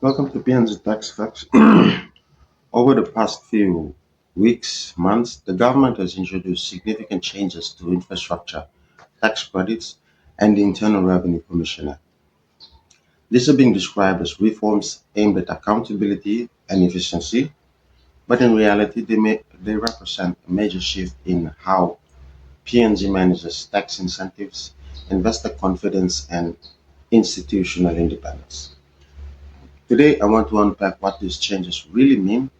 Welcome to PNG Tax Facts. Over the past few weeks, months, the government has introduced significant changes to infrastructure, tax credits, and the Internal Revenue Commissioner. These are being described as reforms aimed at accountability and efficiency, but in reality, they represent a major shift in how PNG manages tax incentives, investor confidence, and institutional independence. Today, I want to unpack what these changes really mean,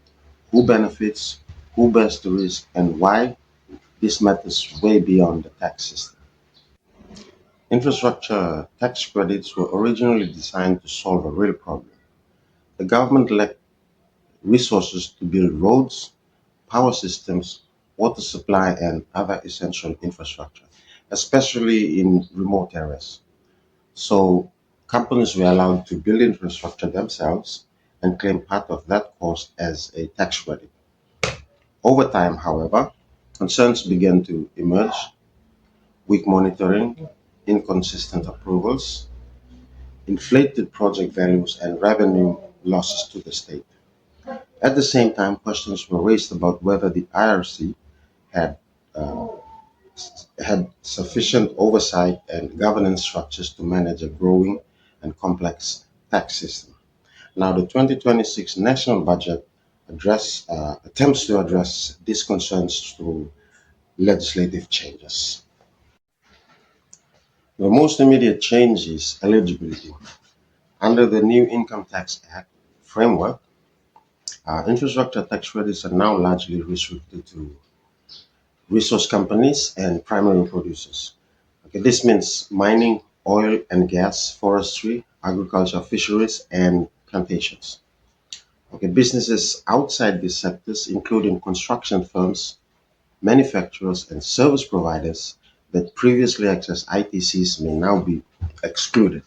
who benefits, who bears the risk, and why this matters way beyond the tax system. Infrastructure tax credits were originally designed to solve a real problem. The government lacked resources to build roads, power systems, water supply, and other essential infrastructure, especially in remote areas. So companies were allowed to build infrastructure themselves and claim part of that cost as a tax credit. Over time, however, concerns began to emerge: weak monitoring, inconsistent approvals, inflated project values, and revenue losses to the state. At the same time, questions were raised about whether the IRC had uh, had sufficient oversight and governance structures to manage a growing and complex tax system. Now, the 2026 national budget attempts to address these concerns through legislative changes. The most immediate change is eligibility. Under the new Income Tax Act framework, infrastructure tax credits are now largely restricted to resource companies and primary producers. Okay, this means mining, oil and gas, forestry, agriculture, fisheries, and plantations. Okay, businesses outside these sectors, including construction firms, manufacturers, and service providers that previously accessed ITCs, may now be excluded.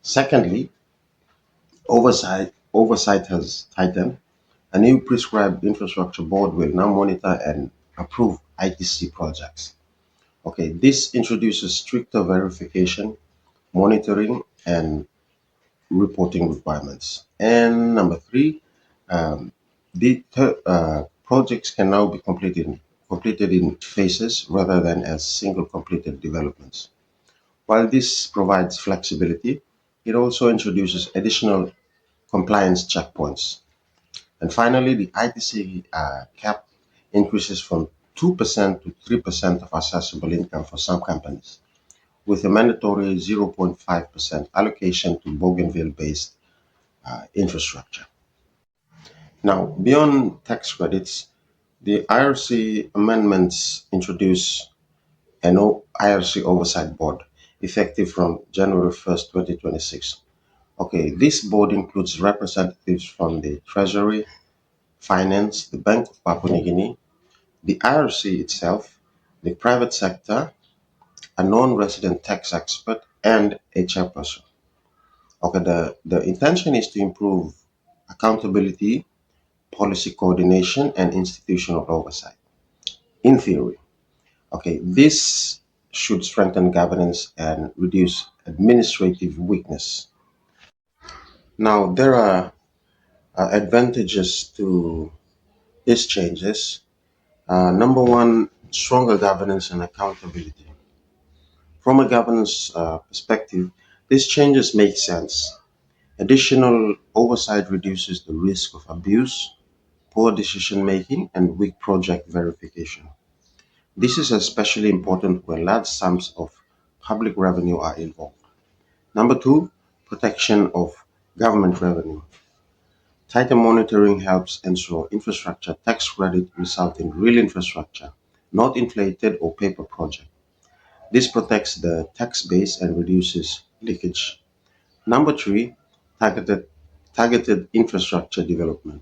Secondly, oversight has tightened. A new prescribed infrastructure board will now monitor and approve ITC projects. Okay, this introduces stricter verification, monitoring, and reporting requirements. And number three, um, projects can now be completed in phases rather than as single completed developments. While this provides flexibility, it also introduces additional compliance checkpoints. And finally, the ITC cap increases from 2% to 3% of assessable income for some companies, with a mandatory 0.5% allocation to Bougainville-based infrastructure. Now, beyond tax credits, the IRC amendments introduce an IRC Oversight Board effective from January 1st, 2026. Okay, this board includes representatives from the Treasury, Finance, the Bank of Papua New Guinea, the IRC itself, the private sector, a non-resident tax expert, and a chairperson. Okay, the intention is to improve accountability, policy coordination, and institutional oversight. In theory, okay, this should strengthen governance and reduce administrative weakness. Now, there are advantages to these changes. Number one, stronger governance and accountability. From a governance perspective, these changes make sense. Additional oversight reduces the risk of abuse, poor decision making, and weak project verification. This is especially important when large sums of public revenue are involved. Number two, protection of government revenue. Tighter monitoring helps ensure infrastructure tax credit result in real infrastructure, not inflated or paper project. This protects the tax base and reduces leakage. Number three, targeted targeted infrastructure development.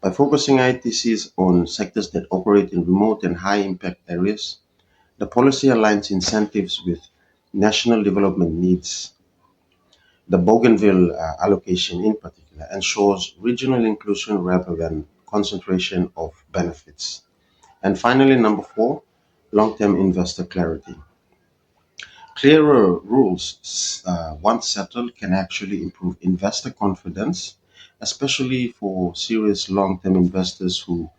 By focusing ITCs on sectors that operate in remote and high impact areas, the policy aligns incentives with national development needs. The Bougainville allocation, in particular, ensures regional inclusion rather than concentration of benefits. And finally, number four, long term investor clarity. Clearer rules, once settled, can actually improve investor confidence, especially for serious long term investors who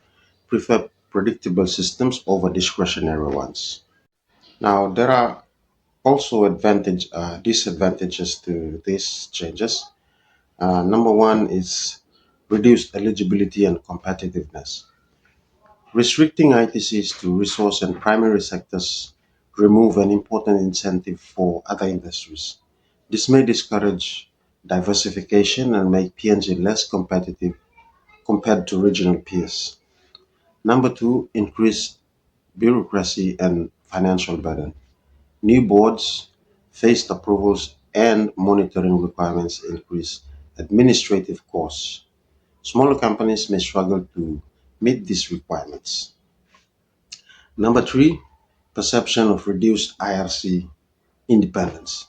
prefer predictable systems over discretionary ones. Now, there are also disadvantages to these changes. Number one is reduced eligibility and competitiveness. Restricting ITCs to resource and primary sectors remove an important incentive for other industries. This may discourage diversification and make PNG less competitive compared to regional peers. Number two, increased bureaucracy and financial burden. New boards, phased approvals, and monitoring requirements increase administrative costs. Smaller companies may struggle to meet these requirements. Number three, perception of reduced IRC independence.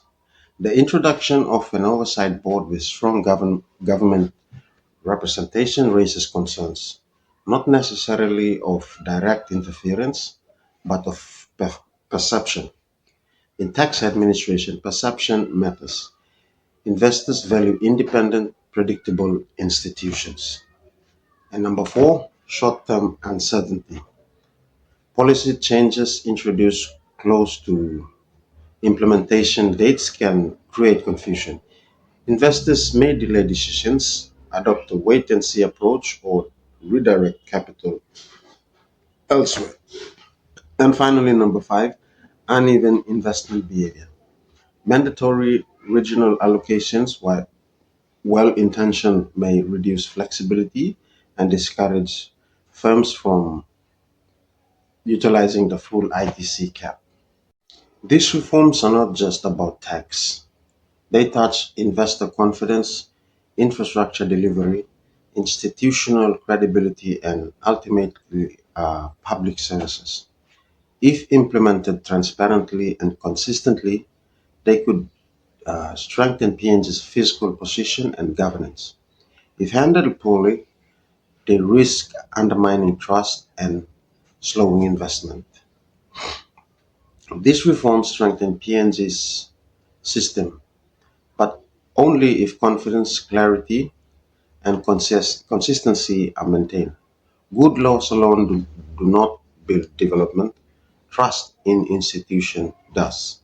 The introduction of an oversight board with strong government representation raises concerns, not necessarily of direct interference, but of perception. In tax administration, perception matters. Investors value independent, predictable institutions. And number four, short term uncertainty. Policy changes introduced close to implementation dates can create confusion. Investors may delay decisions, adopt a wait and see approach, or redirect capital elsewhere. And finally, number five, uneven investment behavior. Mandatory regional allocations, while well intentioned, may reduce flexibility and discourage firms from utilizing the full ITC cap. These reforms are not just about tax. They touch investor confidence, infrastructure delivery, institutional credibility, and ultimately public services. If implemented transparently and consistently, they could strengthen PNG's fiscal position and governance. If handled poorly, they risk undermining trust and slowing investment. These reforms strengthen PNG's system, but only if confidence, clarity, and consistency are maintained. Good laws alone do not build development. Trust in institution does.